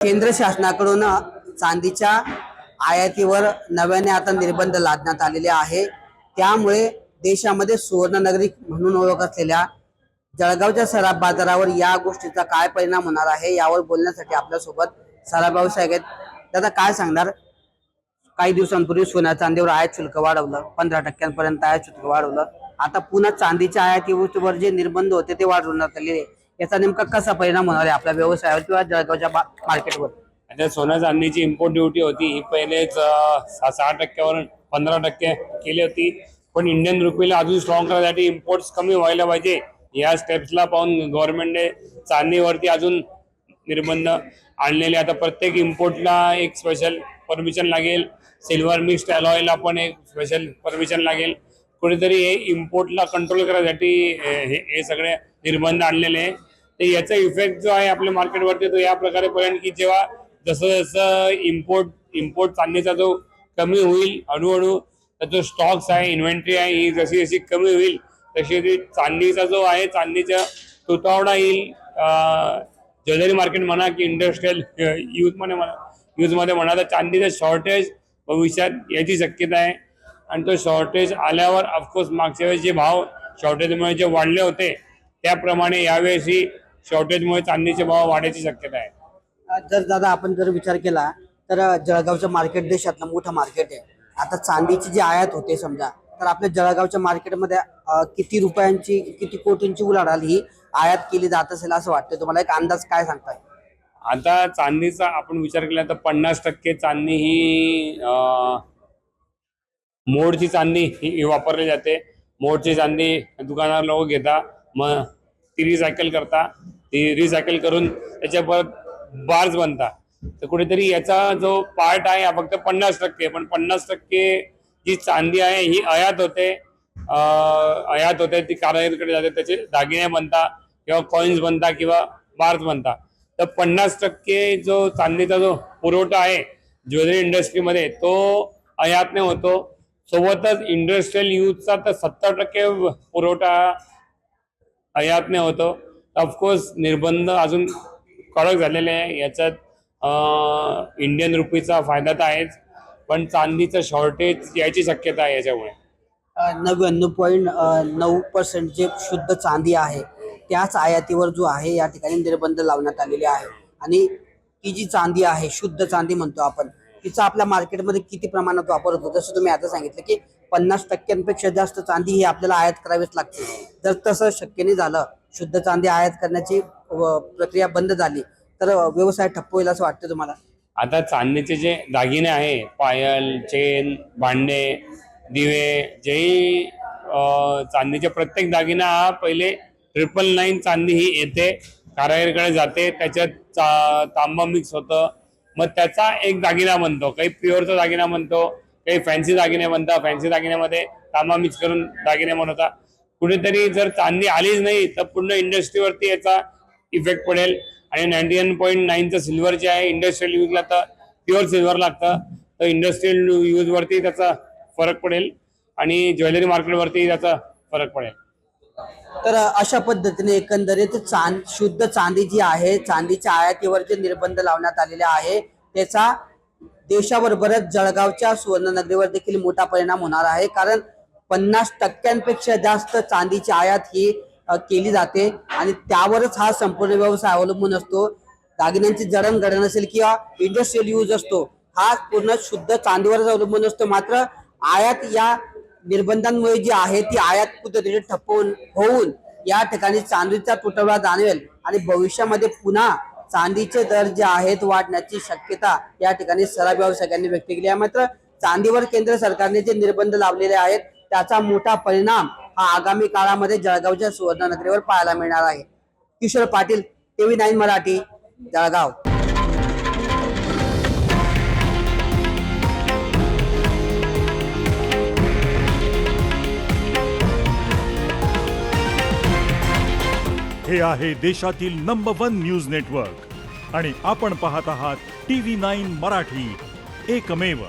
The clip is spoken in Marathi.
केंद्र शासनाकडून चांदीच्या आयातीवर नव्याने आता निर्बंध लादण्यात आलेले आहे। त्यामुळे देशामध्ये सुवर्णनगरी म्हणून ओळख असलेल्या जळगावच्या सराफ बाजारावर या गोष्टीचा काय परिणाम होणार आहे यावर बोलण्यासाठी आपल्या सोबत सराफ व्यावसायिक आहेत। दादा काय सांगणार? काही दिवसांपूर्वी सोन्या चांदीवर आयात शुल्क वाढवलं, 15% आयात शुल्क वाढवलं, आता पुन्हा चांदीच्या आयातीवर जे निर्बंध होते ते वाढवण्यात आलेले। याचा नेमका कसा परिणाम होणार आहे आपल्या व्यवसायावर किंवा जळगावच्या मार्केटवर? आता सोन्या चांदीची इम्पोर्ट ड्युटी होती ही पहिलेच 6% 15% केली होती, पण इंडियन रुपीला अजून स्ट्रॉंग करण्यासाठी इम्पोर्ट्स कमी व्हायला पाहिजे या स्टेप्सला पाहून गव्हर्नमेंटने चांदीवरती अजून निर्बंध आणलेले। आता प्रत्येक इम्पोर्टला एक स्पेशल परमिशन लागेल, सिल्वर मिक्स्ड अलॉयला पण एक स्पेशल परमिशन लागेल। कुठेतरी हे इम्पोर्टला कंट्रोल करण्यासाठी हे सगळे निर्बंध आणलेले आहे। तर याचा इफेक्ट जो आहे आपल्या मार्केटवरती तो या प्रकारे पडेल की जेव्हा जसं जसं इम्पोर्ट चांदीचा जो कमी होईल हळूहळू, तर जो स्टॉक्स आहे, इन्व्हेंटरी आहे, ही जशी जशी कमी होईल तशी चांदीचा जो आहे चांदीचा तुटवडा येईल। ज्वेलरी मार्केट म्हणा की इंडस्ट्रियल यूजमध्ये म्हणा, तर चांदीचं शॉर्टेज भविष्यात याची शक्यता आहे। आणि तो शॉर्टेज आल्यावर ऑफकोर्स मागच्या वेळेस जे भाव शॉर्टेजमुळे जे वाढले होते त्याप्रमाणे यावेळेसही शॉर्टेजमुळे चांदीचे भाव वाढायची शक्यता आहे। जर दादा आपण जर विचार केला तर जळगावचं मार्केट देशातलं मोठं मार्केट आहे। आता चांदीची जी आयात होते समजा, तर आपल्या जळगावच्या मार्केटमध्ये किती रुपयांची, किती कोटींची उलाढाल ही आयात केली जात असेल असं वाटतं तुम्हाला? एक अंदाज काय सांगताय? आता चांदीचा आपण विचार केला तर 50% चांदी ही मोडची चांदी ही वापरली जाते। मोडची चांदी दुकानावर लोक घेता, मग ती रिसायकल करता, ती रिसायकल करून त्याच्या परत बार्स बनता। तर कुठेतरी याचा जो पार्ट आहे हा फक्त 50%, पण 50% जी चांदी आहे ही आयात होते ती कारागीरकडे जाते, त्याचे दागिने बनता किंवा कॉइन्स बनता किंवा बार्स बनता। तर 50% जो चांदीचा जो पुरवठा आहे ज्वेलरी इंडस्ट्रीमध्ये तो आयातने होतो। सोबतच इंडस्ट्रियल यूजचा तर 70% पुरवठा आयातने होतो। ऑफकोर्स निर्बंध अजून कडक झालेले आहे, याच्यात इंडियन रुपीचा फायदा तर आहेच, पण चांदीचं शॉर्टेज याची शक्यता आहे। याच्यामुळे 99.9% जे शुद्ध चांदी आहे त्याच आयातीवर जो आहे या ठिकाणी निर्बंध लावण्यात आलेले आहे। आणि ती जी चांदी आहे, शुद्ध चांदी म्हणतो आपण, तिचा आपल्या मार्केटमध्ये किती प्रमाणात वापर होतो? जसं तुम्ही आता सांगितलं की 50%पेक्षा जास्त चांदी ही आपल्याला आयात करावीच लागते। जर तसं शक्य नाही झालं, शुद्ध चांदी आयात करण्याची प्रक्रिया बंद झाली, तर व्यवसाय ठप्प होईल असं वाटतं तुम्हाला? आता चांदीचे जे दागिने आहे, पायल, चेन, भांडे, दिवे, जेही चांदीचे प्रत्येक दागिना हा पहिले 999 चांदी ही येते, कारागीरकडे जाते, त्याच्यात तांबा मिक्स होतं, मग त्याचा एक दागिना बनतो। काही प्युअरचा दागिना बनतो, काही फॅन्सी दागिने बनतात, फॅन्सी दागिन्यामध्ये तांबा मिक्स करून दागिने बनवतात। कुठेतरी जर चांदी आलीच नाही तर पूर्ण इंडस्ट्रीवरती याचा इफेक्ट पडेल। आणि 99.9चं सिल्वर जे आहे इंडस्ट्रियल यूजला तर प्युअर सिल्वर लागतं, तर इंडस्ट्रियल यूजवरती त्याचा फरक पडेल आणि ज्वेलरी मार्केटवरती त्याचा फरक पडेल। तर अशा पद्धतीने एकंदरीत शुद्ध चांदी जी आहे, चांदीच्या आयातीवर जे निर्बंध लावण्यात आलेले आहे त्याचा देशाबरोबरच जळगावच्या सुवर्णनगरीवर देखील मोठा परिणाम होणार आहे। कारण 50%पेक्षा जास्त चांदीची आयात ही केली जाते आणि त्यावरच हा संपूर्ण व्यवसाय अवलंबून असतो। दागिन्यांची जडणघडण असेल किंवा इंडस्ट्रियल यूज असतो, हा पूर्ण शुद्ध चांदीवरच अवलंबून असतो। मात्र आयात या निर्बंधांमुळे जी आहे ती आयात कुठेतरी ठप्प होऊन या ठिकाणी चांदीचा तुटवडा जाणवेल आणि भविष्यामध्ये पुन्हा चांदीचे दर जे आहेत वाढण्याची शक्यता या ठिकाणी सराफ व्यावसायिकांनी व्यक्त केली आहे। मात्र चांदीवर केंद्र सरकारने जे निर्बंध लावलेले आहेत त्याचा मोठा परिणाम हा आगामी काळामध्ये जळगावच्या सुवर्णनगरीवर पाहायला मिळणार आहे। किशोर पाटील, TV9 मराठी, जळगाव। हे आहे देशातील नंबर 1 न्यूज नेटवर्क आणि आपण पाहत आहात TV9 मराठी, एकमेव।